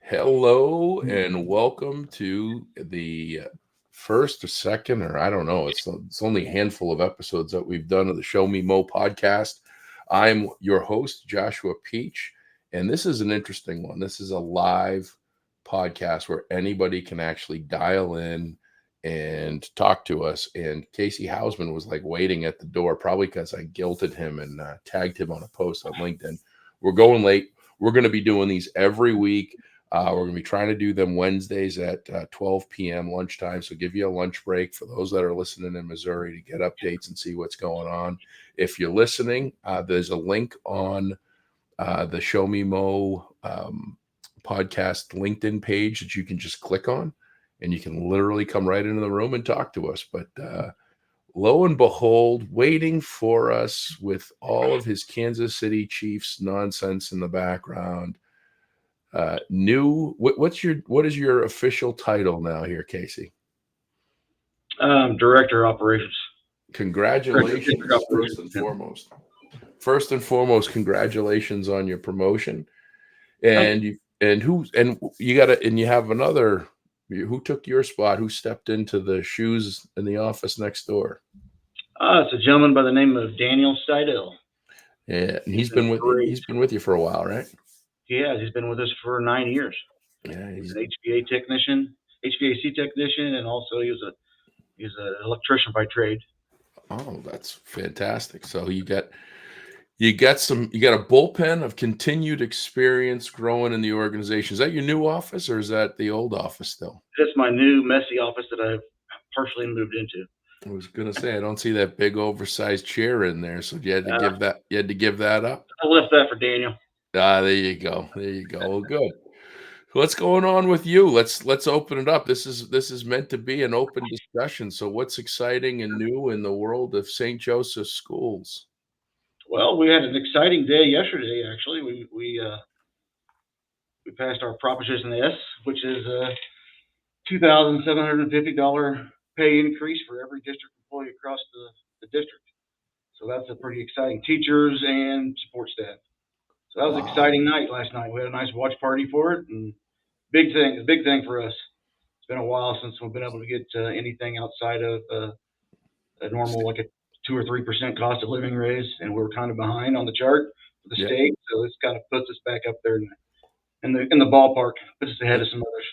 Hello and welcome to the first or second, or I don't know. It's only a handful of episodes that we've done of the Show Me Mo podcast. I'm your host, Joshua Peach, and this is an interesting one. This is a live podcast where anybody can actually dial in and talk to us. And Casey Hausman was like waiting at the door, probably because I guilted him and tagged him on a post on LinkedIn. We're going late. We're going to be doing these every week. We're going to be trying to do them Wednesdays at 12 p.m. lunchtime. So give you a lunch break for those that are listening in Missouri to get updates and see what's going on. If you're listening, there's a link on the Show Me Mo podcast LinkedIn page that you can just click on, and you can literally come right into the room and talk to us. But lo and behold, waiting for us with all of his Kansas City Chiefs nonsense in the background. What is your official title now here, Casey? Director of Operations. Congratulations, First and foremost, congratulations on your promotion. And you have another. Who took your spot? Who stepped into the shoes in the office next door? It's a gentleman by the name of Daniel Seidel. Yeah, and he's been with you for a while, right? Yeah, he's been with us for 9 years. Yeah, he's an HVAC technician, and also he's an electrician by trade. Oh, that's fantastic. So you got a bullpen of continued experience growing in the organization. Is that your new office, or is that the old office still? That's my new messy office that I've partially moved into. I was gonna say, I don't see that big oversized chair in there, so you had to give that up. I left that for Daniel. There you go. Well, good. What's going on with you? Let's open it up. This is meant to be an open discussion. So what's exciting and new in the world of St. Joseph schools? Well, we had an exciting day yesterday. Actually, we passed our Proposition S, which is a $2,750 pay increase for every district employee across the district. So that's a pretty exciting. Teachers and support staff. So that was an exciting night last night. We had a nice watch party for it, and big thing for us. It's been a while since we've been able to get anything outside of a normal, like a 2 or 3% cost of living raise, and we're kind of behind on the chart for the state. So this kind of puts us back up there in the ballpark, puts us ahead of some others.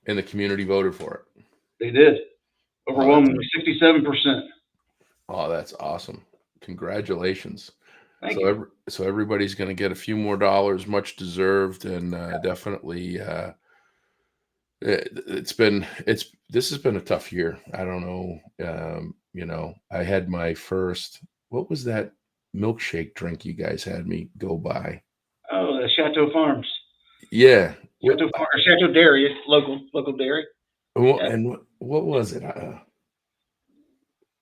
And the community voted for it. They did, overwhelmingly 67%. Oh, that's awesome! Congratulations. Thank you. So everybody's going to get a few more dollars, much deserved, and definitely. This has been a tough year. I don't know. I had my first. What was that milkshake drink you guys had me go by? Oh, the Chateau Farms. Yeah, Chateau Dairy, local dairy. Well, yeah. And what was it?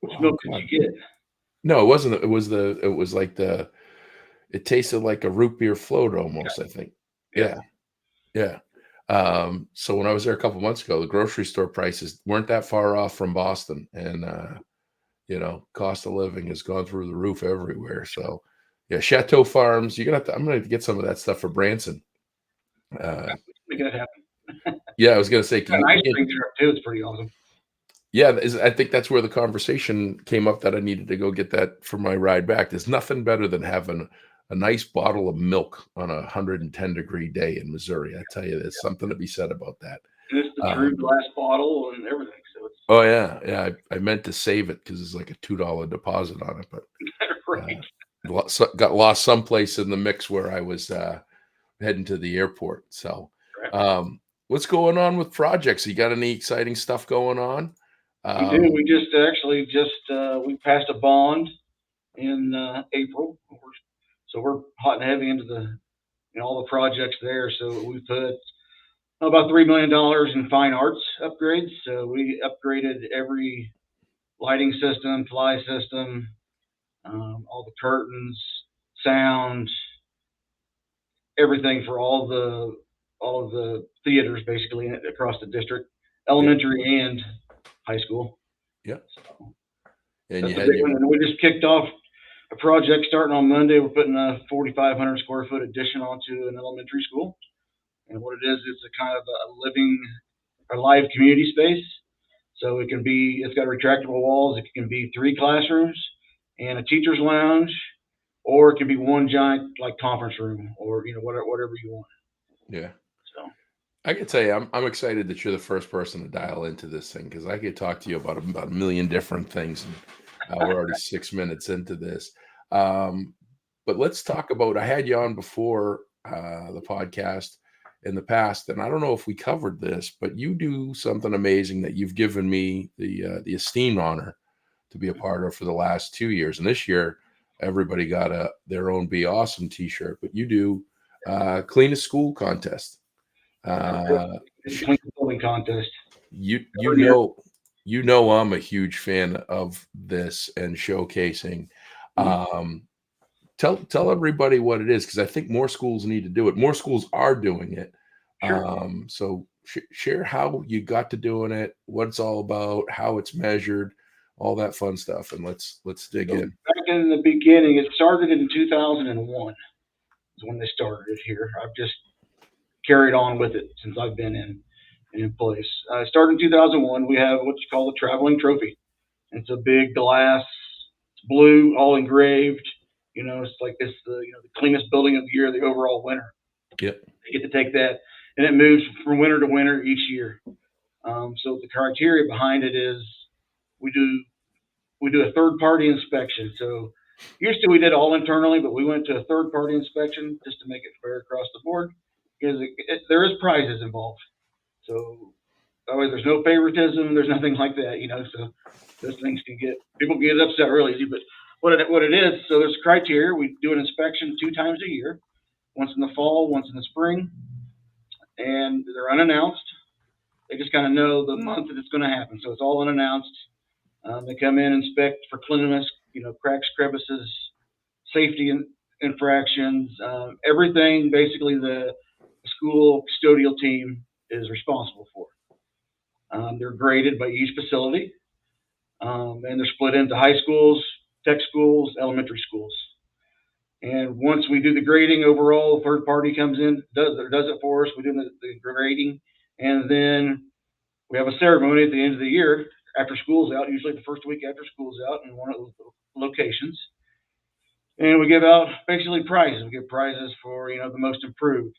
Which milk did you get? No, it wasn't. It was like it tasted like a root beer float almost, I think. Yeah. So when I was there a couple months ago, the grocery store prices weren't that far off from Boston, and cost of living has gone through the roof everywhere. So yeah, Chateau Farms, I'm gonna have to get some of that stuff for Branson. Make it happen. Yeah, I was gonna say, ice cream there too. It's pretty awesome. Yeah, I think that's where the conversation came up that I needed to go get that for my ride back. There's nothing better than having a nice bottle of milk on a 110-degree day in Missouri. I tell you, there's something to be said about that. And it's the true glass bottle and everything. So it's I meant to save it because it's like a $2 deposit on it, but right. Got lost someplace in the mix where I was heading to the airport. So, what's going on with projects? You got any exciting stuff going on? We do. We we passed a bond in April, so we're hot and heavy into all the projects there. So we put about $3 million in fine arts upgrades. So we upgraded every lighting system, fly system, all the curtains, sound, everything for all of the theaters basically across the district, elementary and high school. Yeah. So and we just kicked off a project starting on Monday. We're putting a 4,500 square foot addition onto an elementary school, and we'll what it is, it's a kind of a live community space. So it's got retractable walls. It can be 3 classrooms and a teacher's lounge, or it can be one giant like conference room, or whatever you want. Yeah. So I can tell you, I'm excited that you're the first person to dial into this thing, because I could talk to you about a million different things, and we're already 6 minutes into this. But let's talk about. I had you on before the podcast in the past, and I don't know if we covered this, but you do something amazing that you've given me the esteemed honor to be a part of for the last 2 years, and this year everybody got their own Be Awesome T-shirt, but you do cleanest school contest. it's a clean building contest. You know I'm a huge fan of this and showcasing. Tell everybody what it is, because I think more schools need to do it. More schools are doing it. Sure. So share how you got to doing it, what it's all about, how it's measured, all that fun stuff, and let's dig in. Back in the beginning, it started in 2001. Is when they started it here. I've just carried on with it since I've been in place. Started in 2001. We have what's called the traveling trophy. It's a big glass, it's blue, all engraved. It's like this the cleanest building of the year, the overall winner. Yep. They get to take that, and it moves from winter to winter each year. So the criteria behind it is we do a third party inspection. So used to we did all internally, but we went to a third party inspection just to make it fair across the board, because there is prizes involved. So there's no favoritism. There's nothing like that. So those things people can get upset real easy. But what it is, so there's criteria. We do an inspection 2 times a year, once in the fall, once in the spring, and they're unannounced. They just kind of know the month that it's going to happen. So it's all unannounced. They come in, inspect for cleanliness, cracks, crevices, safety infractions, everything basically the school custodial team is responsible for. They're graded by each facility, and they're split into high schools, tech schools, elementary schools. And once we do the grading overall, the third party comes in, does it for us. We do the grading, and then we have a ceremony at the end of the year after school's out, usually the first week after school's out in one of the locations. And we give out basically prizes. We give prizes for, the most improved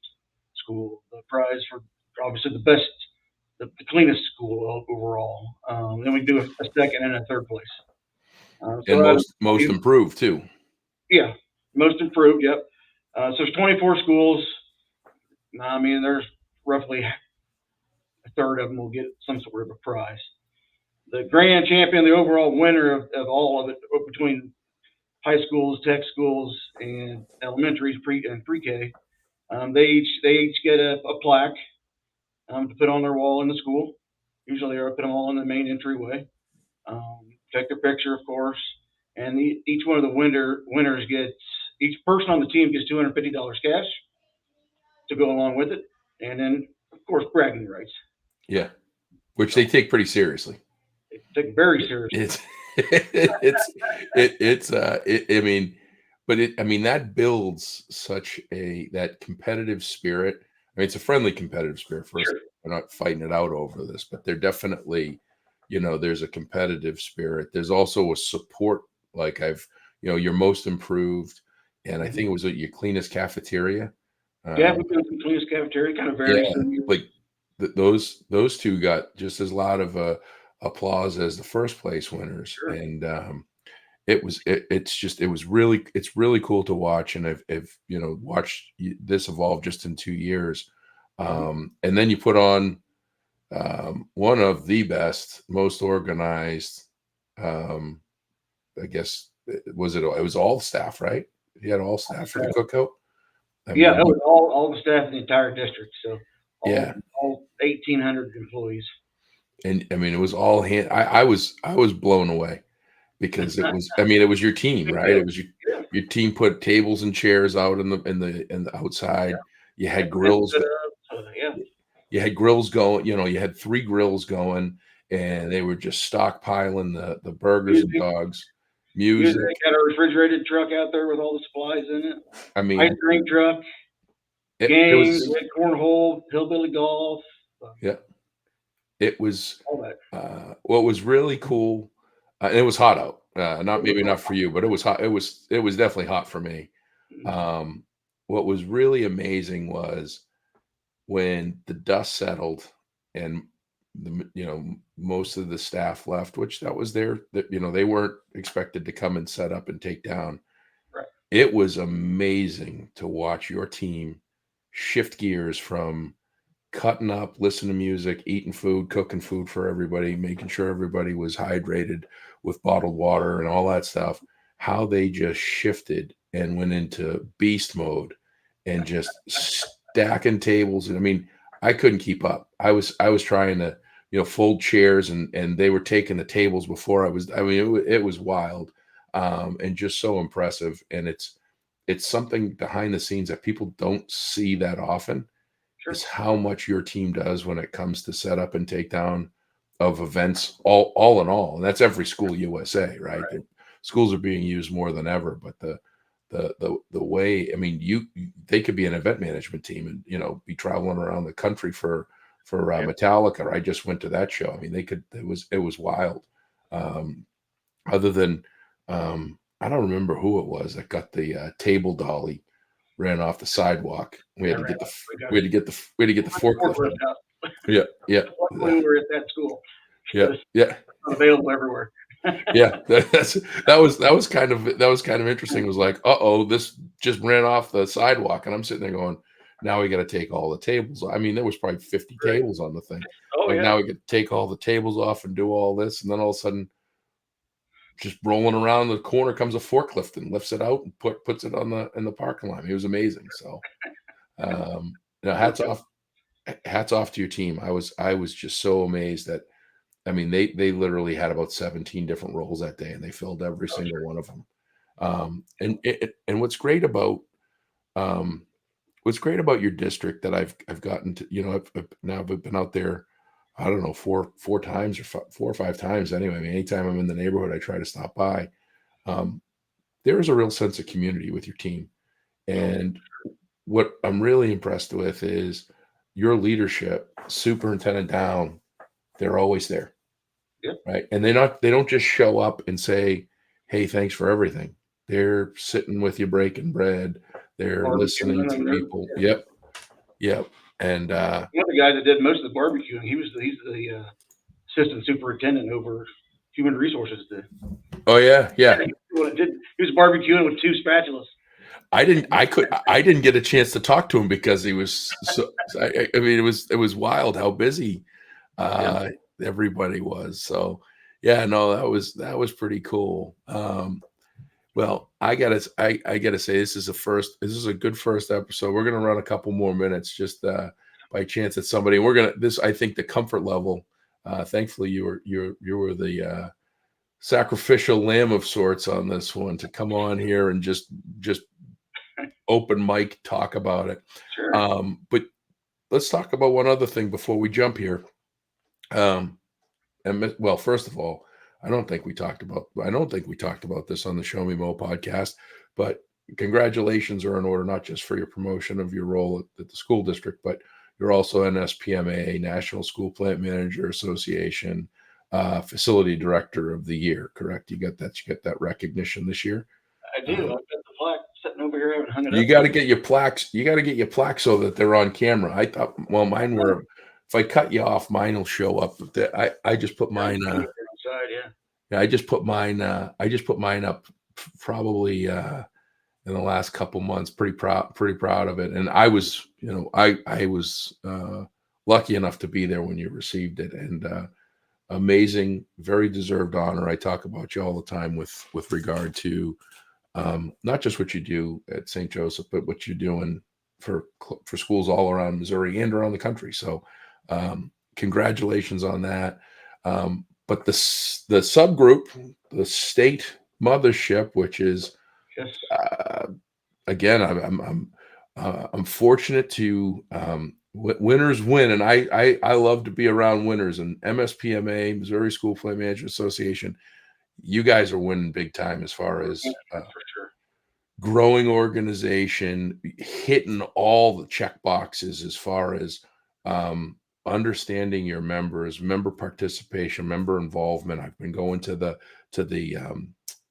school, the prize for obviously the best, the cleanest school overall. Then we do a second and a third place. And most improved too. Yeah, most improved. Yep. So there's 24 schools. I mean, there's roughly a third of them will get some sort of a prize. The grand champion, the overall winner of all of it, between high schools, tech schools, and elementaries, pre-K, they each get a plaque to put on their wall in the school. Usually, they put them all in the main entryway. Take their picture, of course, and each one of the winners gets, each person on the team gets $250 cash to go along with it, and then of course bragging rights. Yeah, which they take pretty seriously. They take it very seriously. That builds such that competitive spirit. I mean, it's a friendly competitive spirit. First, Sure. We're not fighting it out over this, but they're definitely, there's a competitive spirit. There's also a support, like your most improved, and I think it was your cleanest cafeteria. Yeah, we've done some cleanest cafeteria, kind of varies. Yeah, like those two got just as loud of applause as the first place winners. Sure. And it's really cool to watch, and I've watched this evolve just in 2 years. And then you put on one of the best, most organized, I guess it was all staff, right? You had all staff for the cookout. It was all the staff in the entire district. So all 1,800 employees. And I mean, it was all hand. I was blown away, because it was your team, right? It was your team put tables and chairs out in the outside. Yeah. You had grills. You had grills going. You had 3 grills going, and they were just stockpiling the burgers and dogs. Music. Got a refrigerated truck out there with all the supplies in it. I mean, ice cream truck. games, we had cornhole, hillbilly golf. Yeah. It was all that. what was really cool. And it was hot out. Maybe not for you, but it was hot. It was definitely hot for me. What was really amazing was when the dust settled and most of the staff left, which that was they weren't expected to come and set up and take down. Right. It was amazing to watch your team shift gears from cutting up, listening to music, eating food, cooking food for everybody, making sure everybody was hydrated with bottled water and all that stuff, how they just shifted and went into beast mode and just stacking tables. And I mean, I couldn't keep up. I was trying to, fold chairs and they were taking the tables before it was wild, and just so impressive. And it's something behind the scenes that people don't see that often. Sure. Is how much your team does when it comes to setup and takedown of events, all in all. And that's every school USA, right? Schools are being used more than ever, but the way, I mean, they could be an event management team and, be traveling around the country for Metallica. I just went to that show. I mean, it was wild. Other than, I don't remember who it was that got the table dolly ran off the sidewalk. We had to get the forklift. Yeah. Luckily, we were at that school. Yeah. Available everywhere. Yeah, that was kind of interesting. It was like, this just ran off the sidewalk, and I'm sitting there going, now we got to take all the tables. I mean, there was probably 50 tables on the thing. Now we got to take all the tables off and do all this, and then all of a sudden, just rolling around the corner comes a forklift and lifts it out and puts it in the parking lot. It was amazing. So, hats off to your team. I was just so amazed that, I mean, they literally had about 17 different roles that day, and they filled every single one of them. And what's great about your district that I've gotten to, I've been out there, I don't know, four times or 4 or 5 times anyway. I mean, anytime I'm in the neighborhood, I try to stop by. There is a real sense of community with your team. And what I'm really impressed with is your leadership, superintendent down, they're always there. Yep. Right. And they don't just show up and say, hey, thanks for everything. They're sitting with you, breaking bread. They're listening to people. Yep. And one of the guys that did most of the barbecuing, he's the assistant superintendent over human resources. Oh yeah. He was barbecuing with 2 spatulas. I didn't get a chance to talk to him because he was so. I mean, it was wild how busy everybody was. So yeah, no, that was pretty cool. Well, I gotta say this is a good first episode. We're gonna run a couple more minutes just by chance that somebody. I think the comfort level. Thankfully, you were the sacrificial lamb of sorts on this one to come on here and just open mic talk about it. Sure. But let's talk about one other thing before we jump here. Well, first of all, I don't think we talked about this on the Show Me Mo podcast, but congratulations are in order, not just for your promotion of your role at the school district, but you're also NSPMA, National School Plant Manager Association, Facility Director of the Year, correct? You get that recognition this year? I do. I've got the plaque sitting over here. I haven't hung it up. You got to get your plaques so that they're on camera. I thought, well, mine were, if I cut you off, mine will show up. I just put mine, I just put mine up probably in the last couple months. Pretty proud of it. And I was, I was lucky enough to be there when you received it, and amazing, very deserved honor. I talk about you all the time with regard to not just what you do at St. Joseph, but what you're doing for schools all around Missouri and around the country. So congratulations on that. But the subgroup, the state mothership, which is, again, I'm fortunate to winners win, and I love to be around winners. And MSPMA, Missouri School Plant Management Association, you guys are winning big time as far as for sure. growing organization, hitting all the check boxes as far as understanding your members, member participation, member involvement. I've been going to the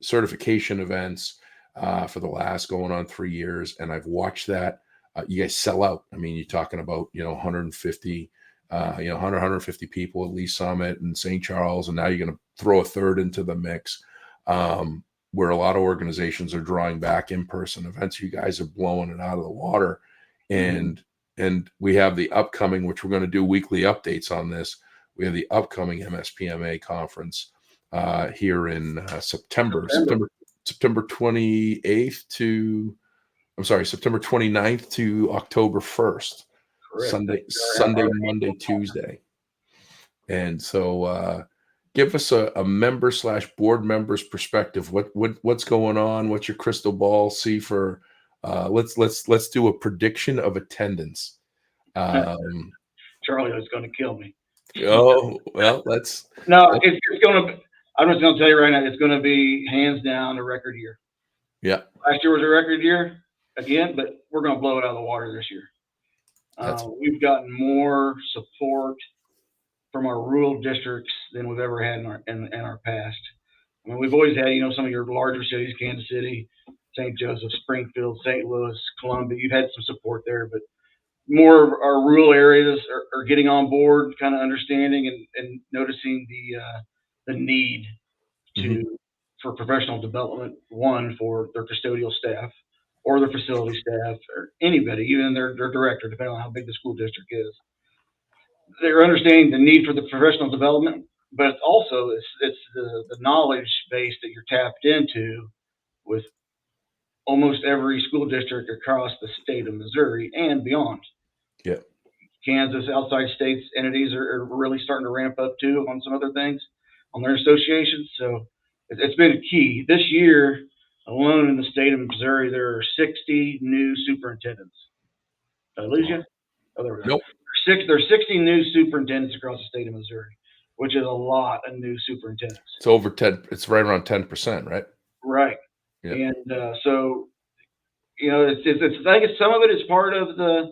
certification events for the last going on 3 years, and I've watched that. You guys sell out. I mean, you're talking about 150, 150 people at Lee Summit and St. Charles, and now you're going to throw a third into the mix. Where a lot of organizations are drawing back in-person events, you guys are blowing it out of the water, and we have the upcoming, which we're going to do weekly updates on this. We have the upcoming MSPMA conference here in September 28th to, September 29th to October 1st. Correct. Sunday, Monday, Tuesday. And so give us a member / board member's perspective. What's going on? What's your crystal ball see for let's do a prediction of attendance. Charlie is going to kill me. Oh, well, it's going to, I'm just going to tell you right now, it's going to be hands down a record year. Yeah. Last year was a record year again, but we're going to blow it out of the water this year. We've gotten more support from our rural districts than we've ever had in our past. I mean, we've always had, some of your larger cities, Kansas City, St. Joseph, Springfield, St. Louis, Columbia. You've had some support there, but more of our rural areas are getting on board, kind of understanding and noticing the need for professional development, one, for their custodial staff or their facility staff or anybody, even their director, depending on how big the school district is. They're understanding the need for the professional development, but it's also it's the knowledge base that you're tapped into with almost every school district across the state of Missouri and beyond. Yeah. Kansas, outside states entities are really starting to ramp up too on some other things on their associations. So it's been a key. This year alone in the state of Missouri, there are 60 new superintendents. Did I lose you? Oh, there we go. Nope. There's 60 new superintendents across the state of Missouri, which is a lot of new superintendents. It's over 10. It's right around 10%, right? Right. Yeah. And so, I think some of it is part of the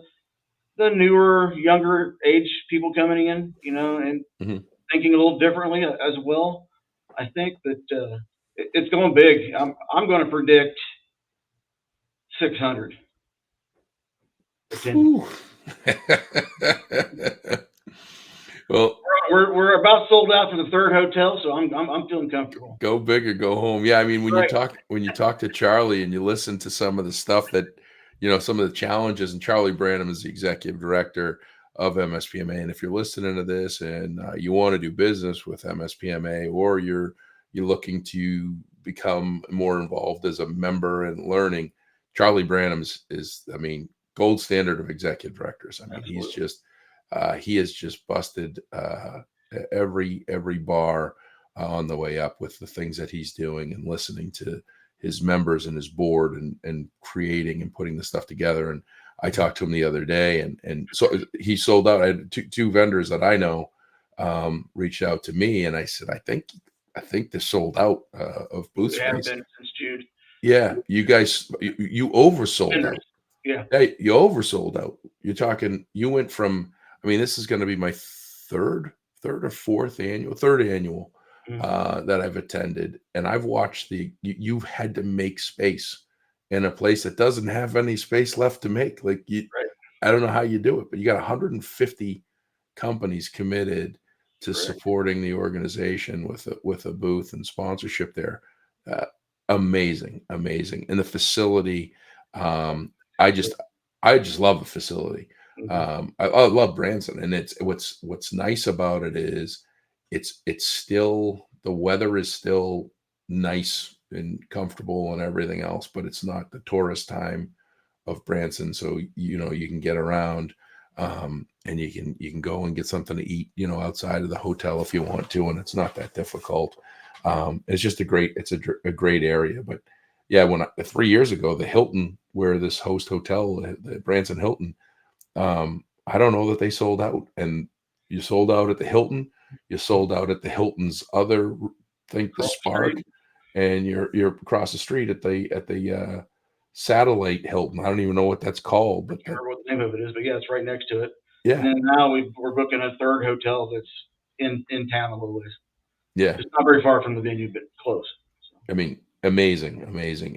newer, younger age people coming in, and thinking a little differently as well. I think that it's going big. I'm going to predict 600. Well, we're about sold out for the third hotel, so I'm feeling comfortable. Go big or go home. Yeah, I mean, when you talk to Charlie and you listen to some of the stuff that some of the challenges, and Charlie Branham is the executive director of MSPMA, and if you're listening to this and you want to do business with MSPMA, or you're looking to become more involved as a member and learning, Charlie Branham is gold standard of executive directors. I mean, Absolutely. He has just busted every bar on the way up with the things that he's doing, and listening to his members and his board and creating and putting the stuff together. And I talked to him the other day, and so he sold out. I had two vendors that I know reached out to me, and I said, I think they're sold out of booth space. Been since June. Yeah, you guys, you oversold out. Yeah. Hey, you oversold out. You're talking, you went from, this is going to be my third or fourth annual, third annual that I've attended. And I've watched you've had to make space in a place that doesn't have any space left to make. Like I don't know how you do it, but you got 150 companies committed to supporting the organization with a booth and sponsorship there. Amazing. And the facility, I just love the facility. I love Branson, and it's what's nice about it is it's still, the weather is still nice and comfortable and everything else, but it's not the tourist time of Branson. So you can get around, and you can go and get something to eat, outside of the hotel if you want to, and it's not that difficult. It's just a great area. But yeah, 3 years ago, the Hilton, where this host hotel, the Branson Hilton, I don't know that they sold out. And you sold out at the Hilton, you sold out at the Hilton's other, the Spark, and you're across the street at the Satellite Hilton. I don't even know what that's called, I but can't remember what the name of it is, but yeah, it's right next to it. yeah, And then now we're booking a third hotel that's in town a little ways. yeah. It's not very far from the venue, but close. So, I mean, amazing.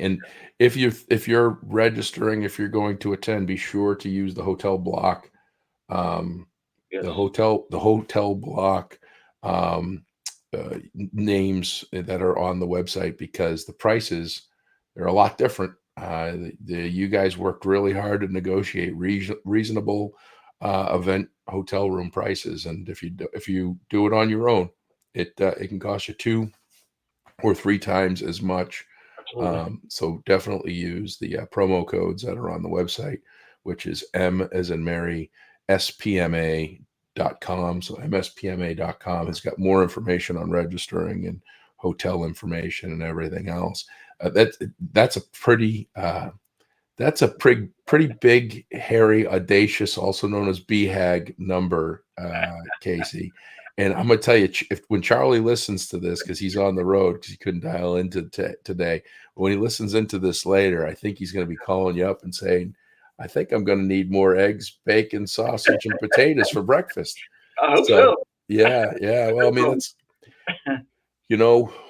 And if you're registering, if you're going to attend, be sure to use the hotel block. Um, yes. the hotel block names that are on the website, because the prices, they're a lot different. You guys worked really hard to negotiate reasonable event hotel room prices, and if you do it on your own, it can cost you 2 or 3 times as much. Absolutely. So definitely use the promo codes that are on the website, which is M as in Mary, SPMA.com. So MSPMA.com has got more information on registering and hotel information and everything else. That's a pretty pretty big, hairy, audacious, also known as BHAG number, Casey. And I'm gonna tell you, when Charlie listens to this, because he's on the road, because he couldn't dial into today. When he listens into this later, I think he's gonna be calling you up and saying, "I think I'm gonna need more eggs, bacon, sausage, and potatoes for breakfast." I hope So so. yeah. Well, I mean, that's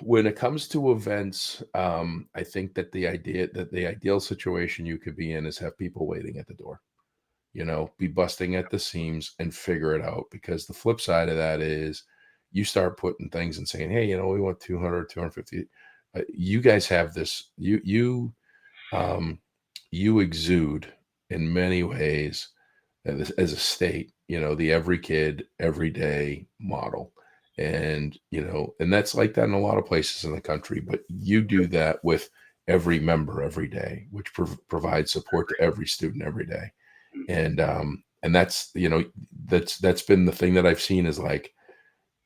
when it comes to events, I think that the ideal situation you could be in is have people waiting at the door. Be busting at the seams and figure it out, because the flip side of that is you start putting things and saying, hey, we want 200, 250. You guys have this, you exude in many ways as a state, the every kid, every day model. And that's like that in a lot of places in the country, but you do that with every member every day, which provides support to every student every day. And that's that's been the thing that I've seen, is like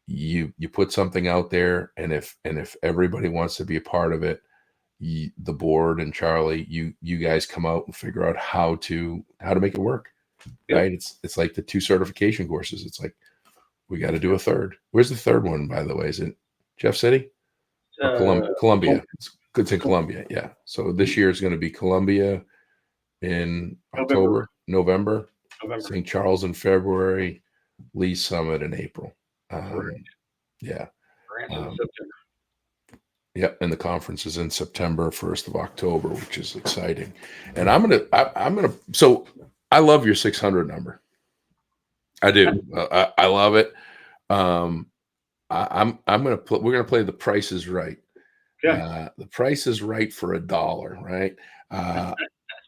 you put something out there, and if everybody wants to be a part of it, the board and Charlie, you guys come out and figure out how to make it work. Yep. Right? It's like the 2 certification courses. It's like, we got to do a third. Where's the third one, by the way? Is it Jeff City or Columbia? It's in Columbia. Yeah. So this year is going to be Columbia in November, St. Charles in February, Lee Summit in April. Yeah. Yeah, and the conference is in September, 1st of October, which is exciting. And I'm gonna. So I love your 600 number. I do. I love it. I'm gonna we're gonna play The Price is Right. Okay. The Price is Right for $1, right?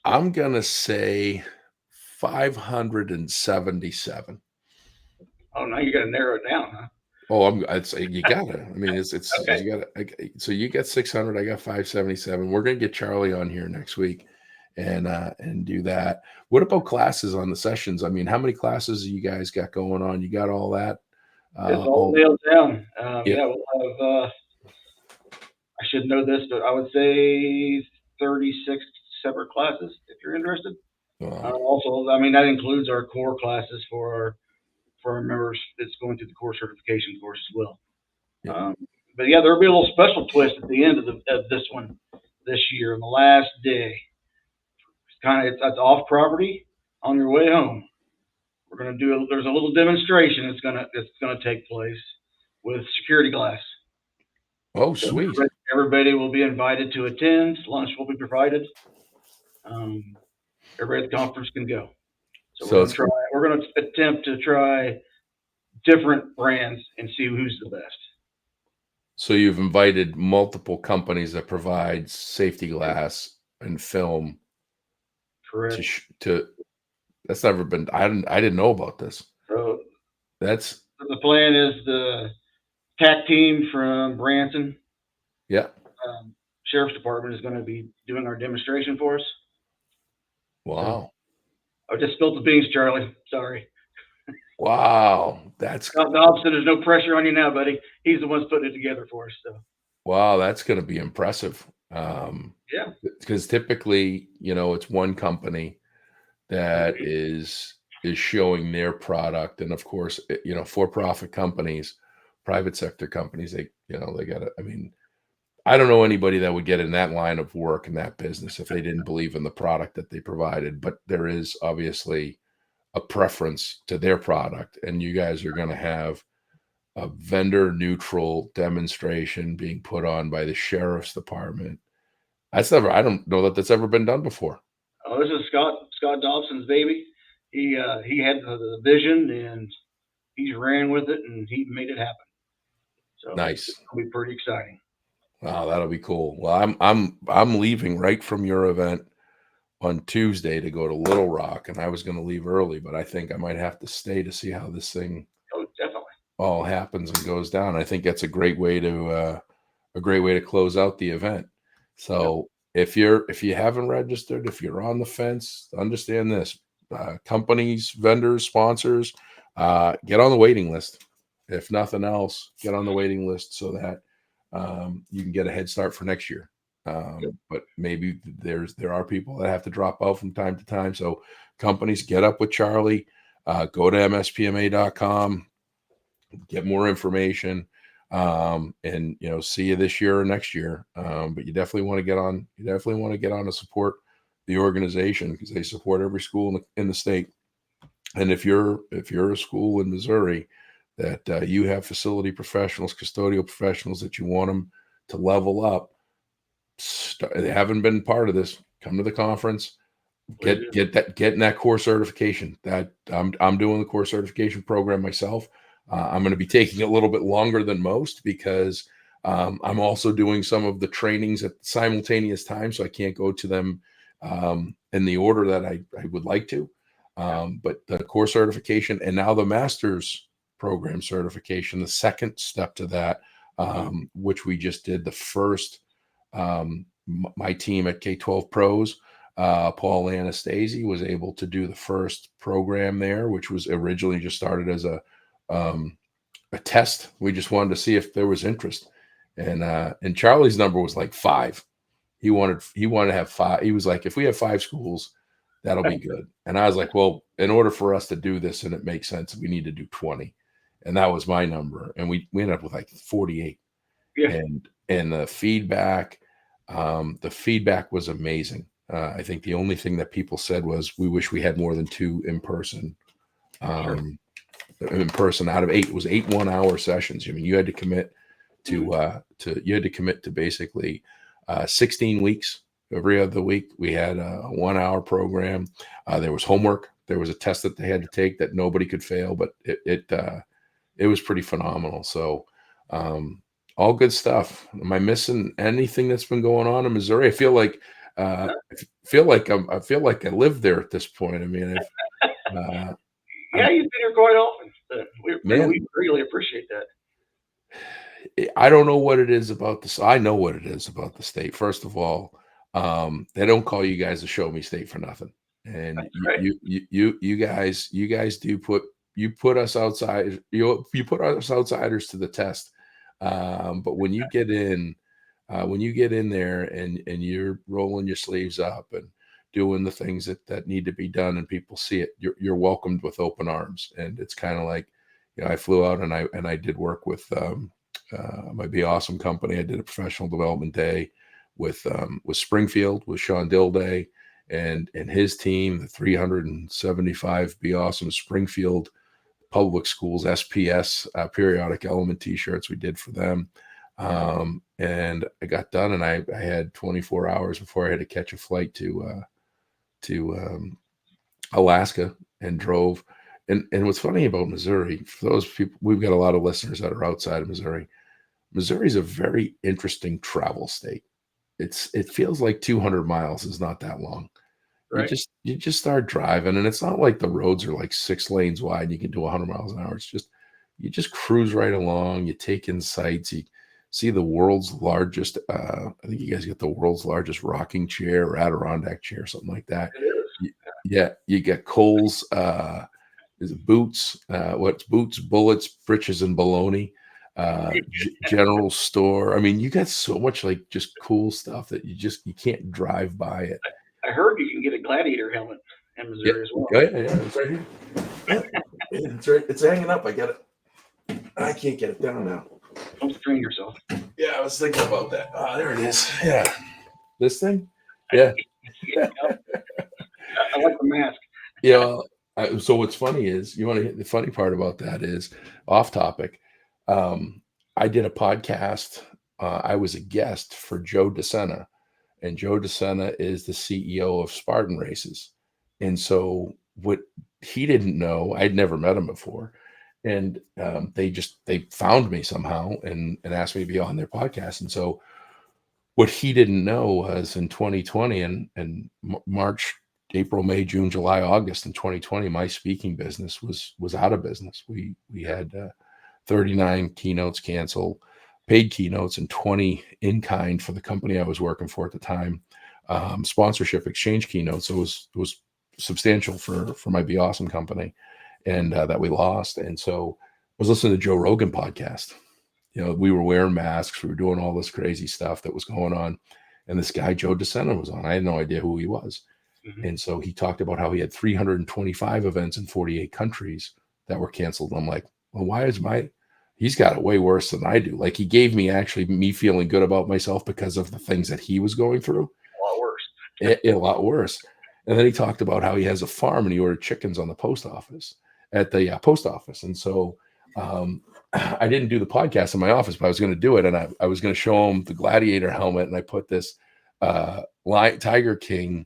I'm gonna say 577. Oh, now you got to narrow it down, huh? Oh, I'd say you gotta. I mean, it's Okay. you gotta. So you got 600. I got 577. We're gonna get Charlie on here next week, and do that. What about classes on the sessions? I mean, how many classes you guys got going on? You got all that? It's all nailed down. Yeah. Yeah, we'll have. I should know this, but I would say 36 separate classes if you're interested. Also, I mean, that includes our core classes for our members that's going through the core certification course as well. Yeah. But yeah, there'll be a little special twist at the end of this one this year on the last day. It's off property on your way home. We're gonna do there's a little demonstration that's gonna take place with security glass. Oh, sweet. So everybody will be invited to attend. Lunch will be provided. Everybody at the conference can go. So we're gonna attempt to try different brands and see who's the best. So you've invited multiple companies that provide safety glass and film. Correct. That's never been. I didn't know about this. So that's the plan is the TAC team from Branson. Yeah. Sheriff's Department is going to be doing our demonstration for us. Wow. So I just spilled the beans, Charlie. Sorry. Wow. That's Dobson. There's no pressure on you now, buddy. He's the one putting it together for us. So. Wow, that's going to be impressive. Yeah. Because typically, it's one company that is showing their product, and of course, for-profit companies, private sector companies, they got to. I mean, I don't know anybody that would get in that line of work in that business if they didn't believe in the product that they provided. But there is obviously a preference to their product, and you guys are going to have a vendor neutral demonstration being put on by the sheriff's department. I don't know that that's ever been done before. Oh, this is Scott Dobson's baby. He had the vision, and he's ran with it, and he made it happen. So Nice. It'll be pretty exciting. Wow, that'll be cool. Well, I'm leaving right from your event on Tuesday to go to Little Rock, and I was going to leave early, but I think I might have to stay to see how this thing Oh, definitely. all happens and goes down. I think that's a great way to close out the event. So if you haven't registered, if you're on the fence, understand this: companies, vendors, sponsors, get on the waiting list. If nothing else, get on the waiting list so that you can get a head start for next year. But maybe there are people that have to drop out from time to time. So companies, get up with Charlie. Go to mspma.com, get more information, and see you this year or next year. But you definitely want to get on. You definitely want to get on to support the organization because they support every school in the state. And if you're a school in Missouri that you have facility professionals, custodial professionals that you want them to level up, they haven't been part of this, come to the conference, getting that core certification. That I'm doing the core certification program myself. I'm going to be taking a little bit longer than most because I'm also doing some of the trainings at simultaneous time, so I can't go to them in the order that I would like to. But the core certification and now the master's program certification, the second step to that, which we just did the first, my team at K-12 Pros, Paul Anastasi was able to do the first program there, which was originally just started as a test. We just wanted to see if there was interest. And Charlie's number was like 5. He wanted to have 5. He was like, if we have 5 schools, that'll be good. And I was like, well, in order for us to do this and it makes sense, we need to do 20. And that was my number. And we ended up with like 48. Yeah. And the feedback was amazing. I think the only thing that people said was, we wish we had more than 2 in person. In person out of 8, it was 8 1-hour sessions. I mean, you had to commit to basically 16 weeks. Every other week we had a 1-hour program. There was homework. There was a test that they had to take that nobody could fail, but it was pretty phenomenal. So all good stuff. Am I missing anything that's been going on in Missouri? I feel like I live there at this point. I mean, yeah, you've been here quite often. We really appreciate that. I don't know what it is about this. I know what it is about the state. First of all, they don't call you guys a show me state for nothing. And you guys do put us outside. You put us outsiders to the test. But when you get in there and you're rolling your sleeves up and doing the things that need to be done and people see it, you're welcomed with open arms. And it's kind of like, I flew out and I did work with my Be Awesome company. I did a professional development day with Springfield, with Sean Dilday and his team, the 375 Be Awesome Springfield Public Schools SPS periodic element t-shirts we did for them. And I got done and I had 24 hours before I had to catch a flight to Alaska and drove. And what's funny about Missouri, for those people, we've got a lot of listeners that are outside of Missouri. Missouri is a very interesting travel state. It feels like 200 miles is not that long. Right. You just start driving, and it's not like the roads are like 6 lanes wide and you can do 100 miles an hour. It's just, you just cruise right along. You take in sights. You see the world's largest, I think you guys get the world's largest rocking chair or Adirondack chair, something like that. You get Kohl's, is it Boots? What's Boots, Bullets, Britches, and Baloney? General Store. I mean, you got so much like just cool stuff that you can't drive by it. I heard you can get a Gladiator helmet in Missouri as well. Yeah, it's right here. It's right. It's hanging up. I got it. I can't get it down now. Don't strain yourself. Yeah, I was thinking about that. Ah, there it is. Yeah. This thing? Yeah. I like the mask. Yeah. So what's funny is you want to hit the funny part about that is off topic. Um, I did a podcast. I was a guest for Joe DeSena, and Joe DeSena is the CEO of Spartan Races. And so what he didn't know, I'd never met him before, and they found me somehow and asked me to be on their podcast. And so what he didn't know was in 2020 and March, April, May, June, July, August in 2020, my speaking business was out of business. We had 39 keynotes cancel, paid keynotes, and 20 in kind for the company I was working for at the time. Sponsorship exchange keynotes. So it was substantial for my Be Awesome company, and that we lost. And so I was listening to Joe Rogan podcast. We were wearing masks, we were doing all this crazy stuff that was going on, and this guy Joe DeSena was on. I had no idea who he was, and so he talked about how he had 325 events in 48 countries that were canceled. And I'm like, well, why is he's got it way worse than I do. Like, he gave me actually me feeling good about myself because of the things that he was going through. A lot worse. A lot worse. And then he talked about how he has a farm and he ordered chickens on the post office at the post office. And so I didn't do the podcast in my office, but I was going to do it. And I was going to show him the gladiator helmet. And I put this Tiger King,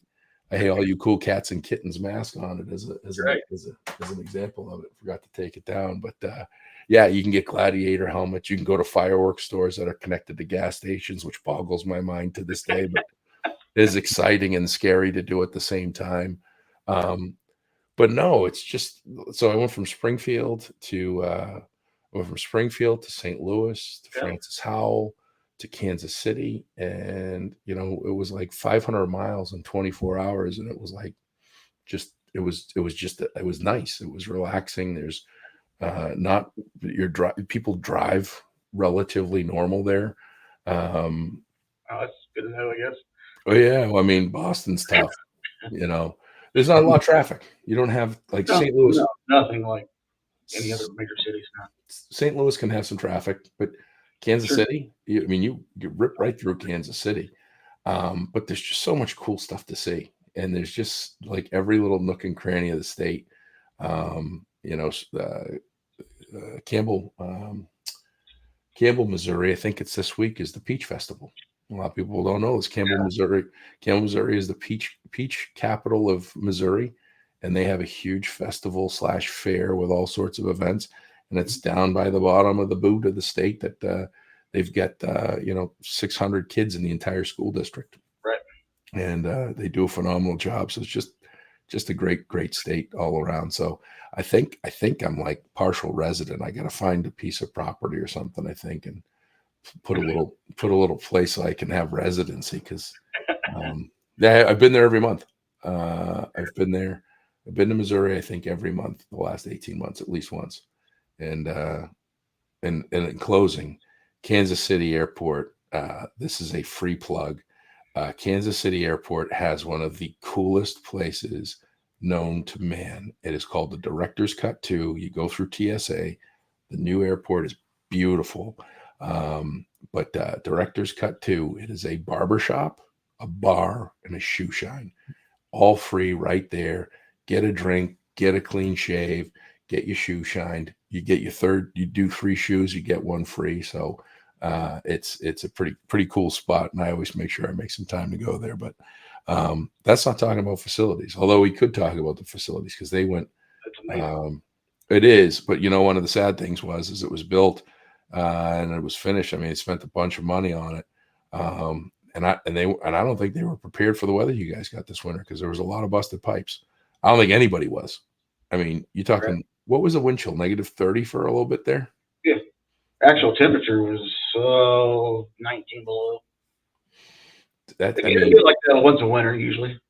hey, all you cool cats and kittens mask on it as an example of it. Forgot to take it down. But yeah, you can get gladiator helmets. You can go to fireworks stores that are connected to gas stations, which boggles my mind to this day, but is exciting and scary to do at the same time. But no, it's just, so I went from Springfield to St. Louis to Francis Howell to Kansas City, and it was like 500 miles in 24 hours, and it was like it was nice. It was relaxing. There's not people drive relatively normal there. Oh, that's good to know, I guess. Oh yeah, well, I mean, Boston's tough. There's not a lot of traffic. You don't have like St. Louis. No, nothing like any other major cities now. St. Louis can have some traffic, but Kansas City, you rip right through Kansas City. But there's just so much cool stuff to see, and there's just like every little nook and cranny of the state. Campbell, Missouri, I think it's this week, is the Peach Festival. A lot of people don't know this. Campbell, Missouri. Campbell, Missouri is the peach capital of Missouri, and they have a huge festival / fair with all sorts of events. And it's down by the bottom of the boot of the state that they've got 600 kids in the entire school district. Right. And they do a phenomenal job. So it's just a great state all around. So I think I'm like partial resident. I got to find a piece of property or something, I think, and put a little place so I can have residency, because I've been there every month. I've been to Missouri, I think, every month the last 18 months, at least once. And in closing, Kansas City Airport, this is a free plug. Kansas City Airport has one of the coolest places known to man. It is called the Director's Cut 2. You go through TSA. The new airport is beautiful. But Director's Cut 2, it is a barbershop, a bar, and a shoe shine. All free right there. Get a drink, get a clean shave, get your shoe shined. You get you do 3 shoes, you get 1 free. So it's a pretty cool spot, and I always make sure I make some time to go there. But that's not talking about facilities, although we could talk about the facilities, because they went. It is, but one of the sad things is it was built and it was finished. I mean, they spent a bunch of money on it, and I don't think they were prepared for the weather you guys got this winter, because there was a lot of busted pipes. I don't think anybody was. I mean, you're talking. Right. What was the wind chill? -30 for a little bit there. Yeah, actual temperature was 19 below. It gets like that once a winter usually.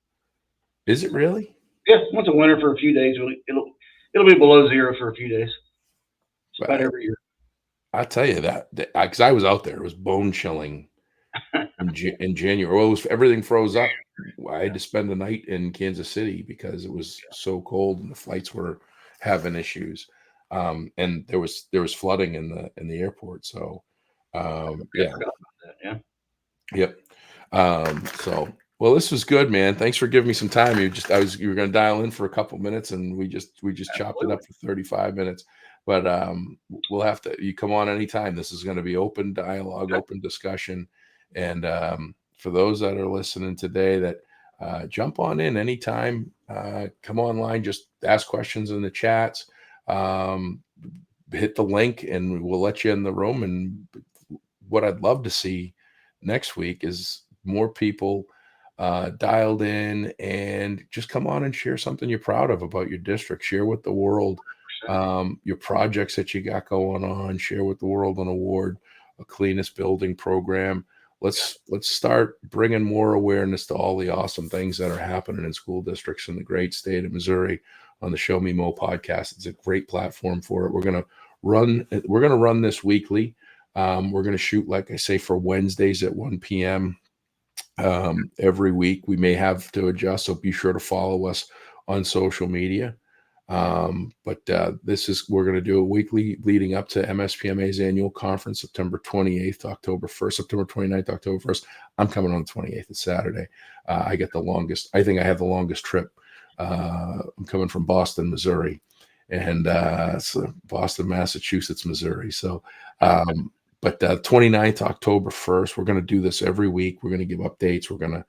Is it really? Yeah, once a winter for a few days. It'll be below 0 for a few days. It's about every year. I'll tell you that because I was out there. It was bone chilling in January. Well, everything froze up. I had to spend the night in Kansas City because it was so cold and the flights were having issues. And there was flooding in the airport. So Yeah. I forgot about that. Yeah. Yep. So well, this was good, man. Thanks for giving me some time. You were gonna dial in for a couple minutes and we just chopped it Absolutely. up for 35 minutes. But we'll have to you come on anytime. This is gonna be open dialogue, Okay. open discussion. And for those that are listening today that jump on in anytime, come online, just ask questions in the chats. Um, Hit the link and we'll let you in the room. And what I'd love to see next week is more people dialed in and just come on and share something you're proud of about your district. Share with the world 100%. your projects that you got going on. Share with the world an award, a cleanest building program. Let's start bringing more awareness to all the awesome things that are happening in school districts in the great state of Missouri on the Show Me Mo podcast. It's a great platform for it. We're gonna run this weekly. We're going to shoot, like I say, for Wednesdays at 1 p.m. Every week. We may have to adjust, so be sure to follow us on social media. But we're going to do a weekly leading up to MSPMA's annual conference, September 28th to October 1st, September 29th to October 1st. I'm coming on the 28th, it's Saturday. I think I have the longest trip. I'm coming from Boston, Missouri, and so Boston, Massachusetts, Missouri. So, but 29th, October 1st, we're going to do this every week. We're going to give updates. We're going to,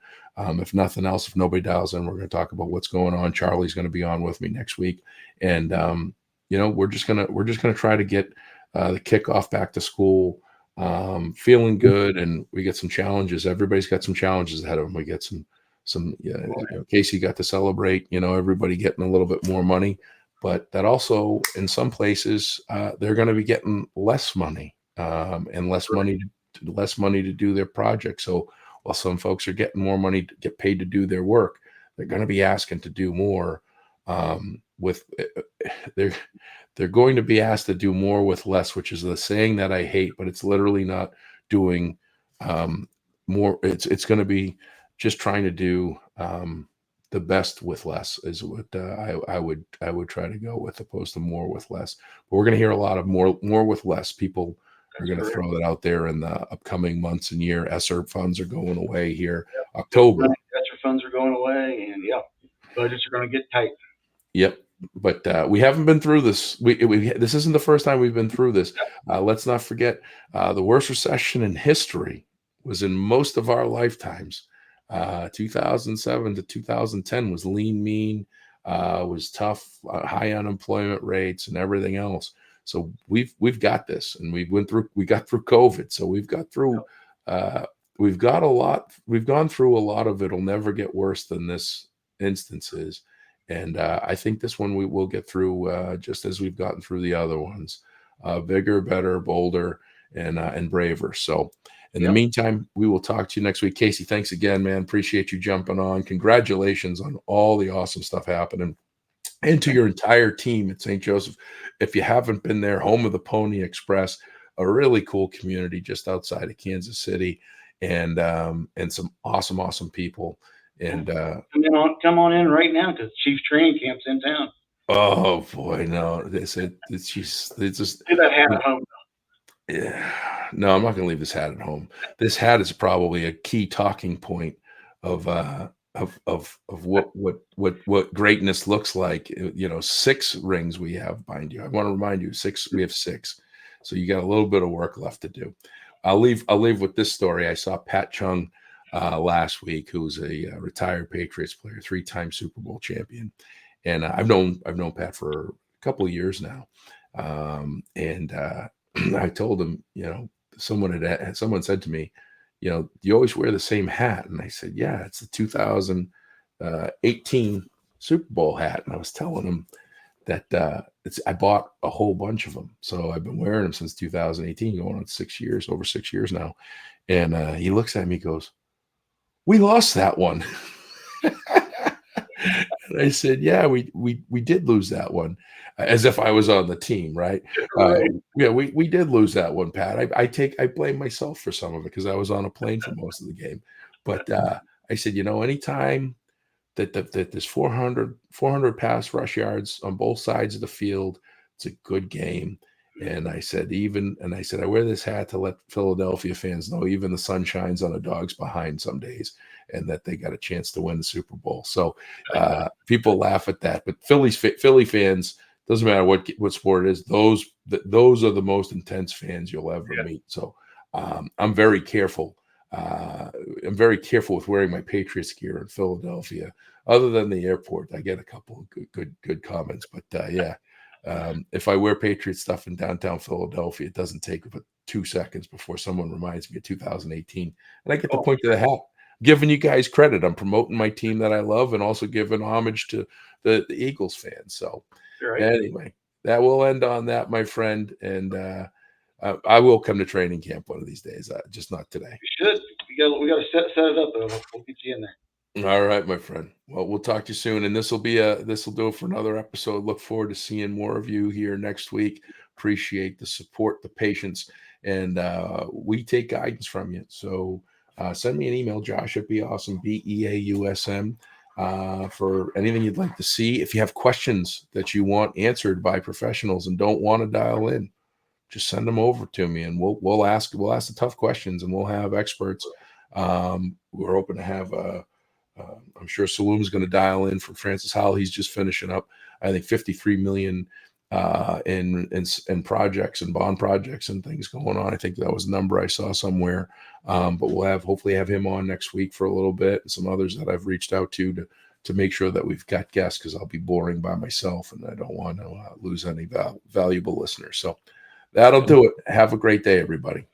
if nothing else, if nobody dials in, we're going to talk about what's going on. Charlie's going to be on with me next week. And, we're just going to try to get the kickoff back to school feeling good. And we get some challenges. Everybody's got some challenges ahead of them. We get Casey got to celebrate, everybody getting a little bit more money, but that also in some places, they're going to be getting less money. And less money to do their project. So while some folks are getting more money to get paid to do their work, they're going to be asking to do more. They're going to be asked to do more with less, which is the saying that I hate, but it's literally not doing more. It's going to be just trying to do the best with less is what I would try to go with, opposed to more with less. But we're going to hear a lot of more with less. People are going to throw that out there in the upcoming months and year. ESSER funds are going away here, October. ESSER funds are going away, and budgets are going to get tight. Yep. But we haven't been through this. This isn't the first time we've been through this. Let's not forget the worst recession in history was in most of our lifetimes. 2007 to 2010 was lean, mean, was tough, high unemployment rates and everything else. So we've got this, and we got through COVID. So we've got through, we've gone through a lot of it'll never get worse than this instance is. And I think this one we will get through just as we've gotten through the other ones, bigger, better, bolder, and braver. So in the meantime, we will talk to you next week. Casey, thanks again, man. Appreciate you jumping on. Congratulations on all the awesome stuff happening. And to your entire team at St. Joseph. If you haven't been there, home of the Pony Express, a really cool community just outside of Kansas City, and some awesome people. And come on in right now because Chief Training Camp's in town. Oh boy, no! They said it's just leave that hat at home. Yeah, no, I'm not going to leave this hat at home. This hat is probably a key talking point of what greatness looks like. 6 rings we have behind you. I want to remind you, 6. We have 6, so you got a little bit of work left to do. I'll leave with this story. I saw Pat Chung last week, who's a retired Patriots player, 3-time Super Bowl champion, and I've known Pat for a couple of years now, and I told him, someone said to me, you always wear the same hat. And I said, yeah, it's the 2018 Super Bowl hat. And I was telling him that I bought a whole bunch of them. So I've been wearing them since 2018, going on 6 years, over 6 years now. And he looks at me, goes, we lost that one. And I said, yeah, we did lose that one, as if I was on the team, right? Yeah, we did lose that one, Pat. I blame myself for some of it because I was on a plane for most of the game. But I said, anytime that there's 400 pass rush yards on both sides of the field, it's a good game. And I said, I wear this hat to let Philadelphia fans know even the sun shines on a dog's behind some days, and that they got a chance to win the Super Bowl. So people laugh at that, but Philly fans, doesn't matter what sport it is, those are the most intense fans you'll ever meet. So I'm very careful. I'm very careful with wearing my Patriots gear in Philadelphia. Other than the airport, I get a couple of good comments, but yeah. If I wear Patriot stuff in downtown Philadelphia, it doesn't take but 2 seconds before someone reminds me of 2018, and I get the point of the hat. Giving you guys credit, I'm promoting my team that I love, and also giving homage to the Eagles fans. So, anyway, that will end on that, my friend, and I will come to training camp one of these days. Just not today. You should. We got to set it up though. We'll get you in there. All right, my friend. Well, we'll talk to you soon, and this will do it for another episode. Look forward to seeing more of you here next week. Appreciate the support, the patience, and we take guidance from you. So send me an email, Josh at Beawesome, BEAUSM, for anything you'd like to see. If you have questions that you want answered by professionals and don't want to dial in, just send them over to me, and we'll ask the tough questions, and we'll have experts. We're open to have I'm sure Saloom's going to dial in for Francis Howell. He's just finishing up, I think, 53 million in projects and bond projects and things going on. I think that was a number I saw somewhere. But we'll hopefully have him on next week for a little bit, and some others that I've reached out to make sure that we've got guests, because I'll be boring by myself, and I don't want to lose any valuable listeners. So that'll do it. Have a great day, everybody.